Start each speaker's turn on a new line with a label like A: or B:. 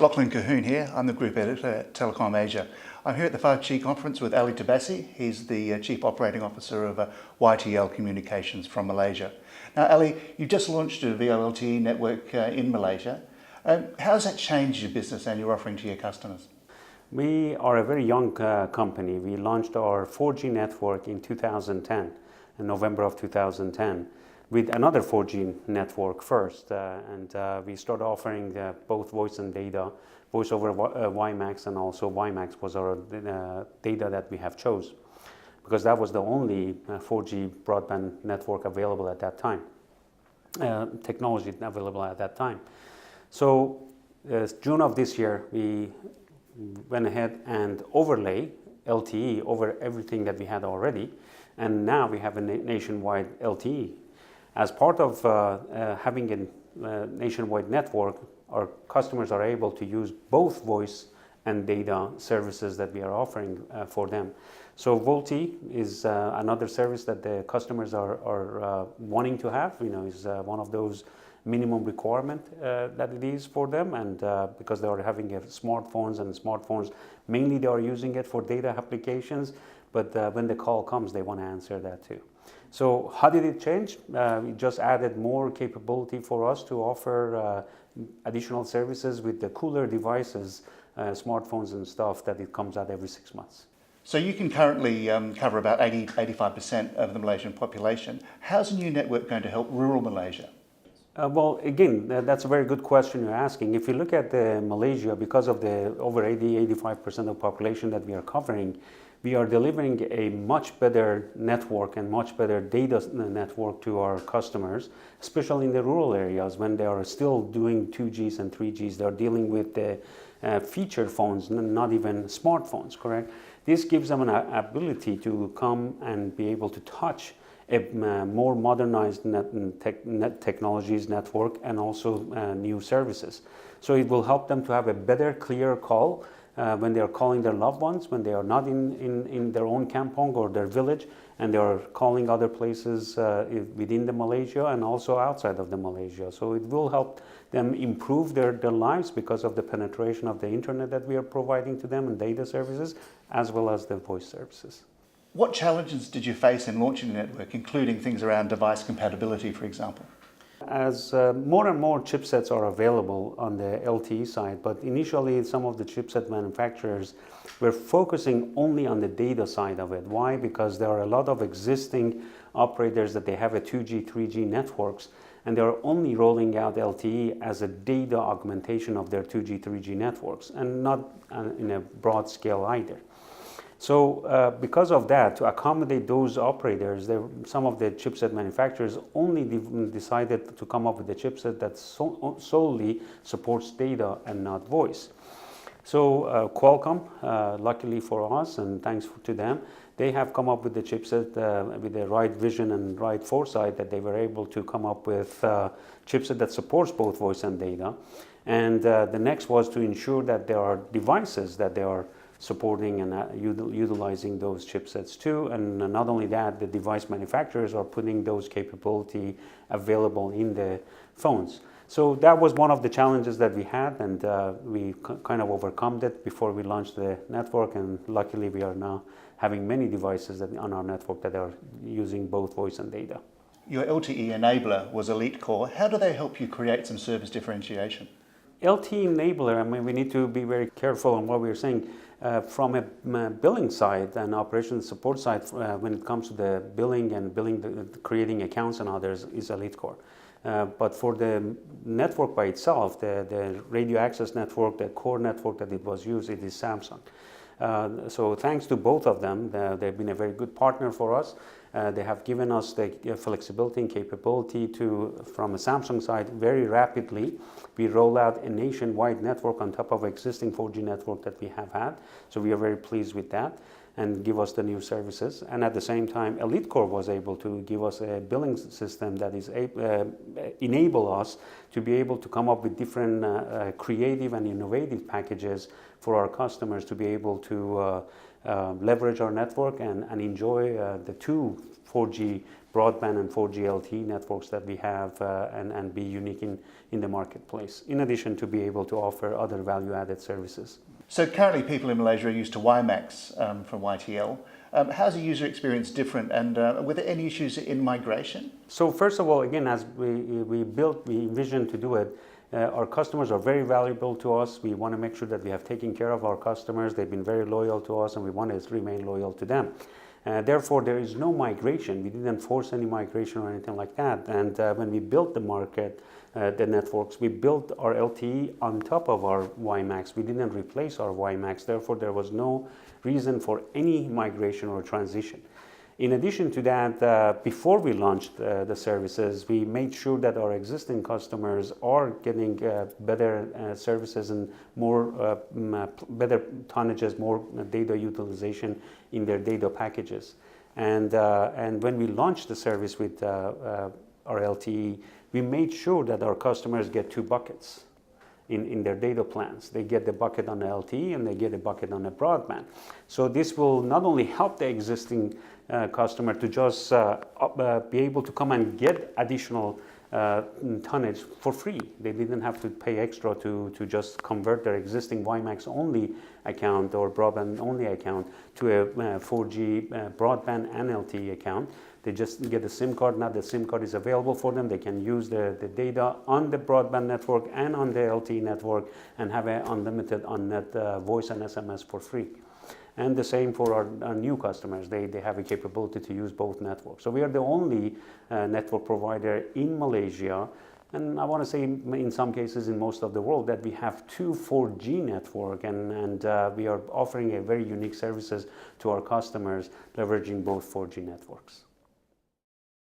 A: Lachlan Cahoon here. I'm the Group Editor at Telecom Asia. I'm here at the 5G conference with Ali Tabassi. He's the Chief Operating Officer of YTL Communications from Malaysia. Now Ali, you just launched a VoLTE network in Malaysia. How has that changed your business and your offering to your customers?
B: We are a very young company. We launched our 4G network in 2010, in November of 2010, with another 4G network first. We started offering both voice and data, voice over WiMAX, and also WiMAX was our data that we have chose, because that was the only 4G broadband network available at that time, technology available at that time. So June of this year, we went ahead and overlay LTE over everything that we had already, and now we have a nationwide LTE. As part of having a nationwide network, our customers are able to use both voice and data services that we are offering for them. So VoLTE is another service that the customers are wanting to have. Is one of those minimum requirement that it is for them, and because they are having smartphones, mainly they are using it for data applications, but when the call comes, they want to answer that too. So how did it change? We just added more capability for us to offer additional services with the cooler devices, smartphones and stuff, that it comes out every 6 months.
A: So you can currently cover about 85% of the Malaysian population. How's the new network going to help rural Malaysia?
B: Well, again, that's a very good question you're asking. If you look at Malaysia, because of the over 85% of the population that we are covering, we are delivering a much better network and much better data network to our customers, especially in the rural areas when they are still doing 2Gs and 3Gs. They're dealing with the feature phones, not even smartphones, correct? This gives them an ability to come and be able to touch a more modernized technologies network, and also new services. So it will help them to have a better, clear call when they are calling their loved ones, when they are not in their own kampong or their village, and they are calling other places within the Malaysia and also outside of the Malaysia. So it will help them improve their lives because of the penetration of the internet that we are providing to them, and data services, as well as the voice services.
A: What challenges did you face in launching the network, including things around device compatibility, for example?
B: As more and more chipsets are available on the LTE side, but initially some of the chipset manufacturers were focusing only on the data side of it. Why? Because there are a lot of existing operators that they have a 2G, 3G networks, and they are only rolling out LTE as a data augmentation of their 2G, 3G networks, and not in a broad scale either. So because of that, to accommodate those operators, some of the chipset manufacturers only decided to come up with a chipset that solely supports data and not voice. So Qualcomm, luckily for us, and thanks to them, they have come up with the chipset with the right vision and right foresight, that they were able to come up with a chipset that supports both voice and data. And the next was to ensure that there are devices that they are supporting and utilizing those chipsets too. And not only that, the device manufacturers are putting those capability available in the phones. So that was one of the challenges that we had, and we kind of overcome it before we launched the network, and luckily we are now having many devices on our network that are using both voice and data.
A: Your LTE enabler was Elite Core. How do they help you create some service differentiation?
B: LTE enabler, I mean, we need to be very careful on what we're saying. From a billing side and operations support side, when it comes to the billing and creating accounts and others, is Elite Core. But for the network by itself, the radio access network, the core network that it was used, it is Samsung. So thanks to both of them, they've been a very good partner for us. They have given us the flexibility and capability to, from a Samsung side, very rapidly, we roll out a nationwide network on top of existing 4G network that we have had. So we are very pleased with that. and give us the new services. And at the same time, Elite Core was able to give us a billing system that is enable us to be able to come up with different creative and innovative packages for our customers to be able to leverage our network and enjoy the two 4G broadband and 4G LTE networks that we have and be unique in the marketplace, in addition to be able to offer other value-added services.
A: So currently people in Malaysia are used to WiMAX from YTL. How's the user experience different, and were there any issues in migration?
B: So first of all, again, as we envisioned to do it, our customers are very valuable to us. We want to make sure that we have taken care of our customers. They've been very loyal to us, and we want to remain loyal to them. Therefore, there is no migration. We didn't force any migration or anything like that. And when we built the market, the networks, we built our LTE on top of our WiMAX. We didn't replace our WiMAX. Therefore, there was no reason for any migration or transition. In addition to that, before we launched the services, we made sure that our existing customers are getting better services and more better tonnages, more data utilization in their data packages. And when we launched the service with our LTE, we made sure that our customers get two buckets in their data plans. They get the bucket on the LTE and they get a bucket on the broadband. So this will not only help the existing customer to just be able to come and get additional tonnage for free. They didn't have to pay extra to just convert their existing WiMAX only account or broadband only account to a 4G broadband and LTE account. They just get a SIM card. Now the SIM card is available for them. They can use the data on the broadband network and on the LTE network and have an unlimited on-net voice and SMS for free. And the same for our new customers. They have a capability to use both networks. So we are the only network provider in Malaysia, and I want to say in some cases in most of the world, that we have two 4G network, and we are offering a very unique services to our customers leveraging both 4G networks.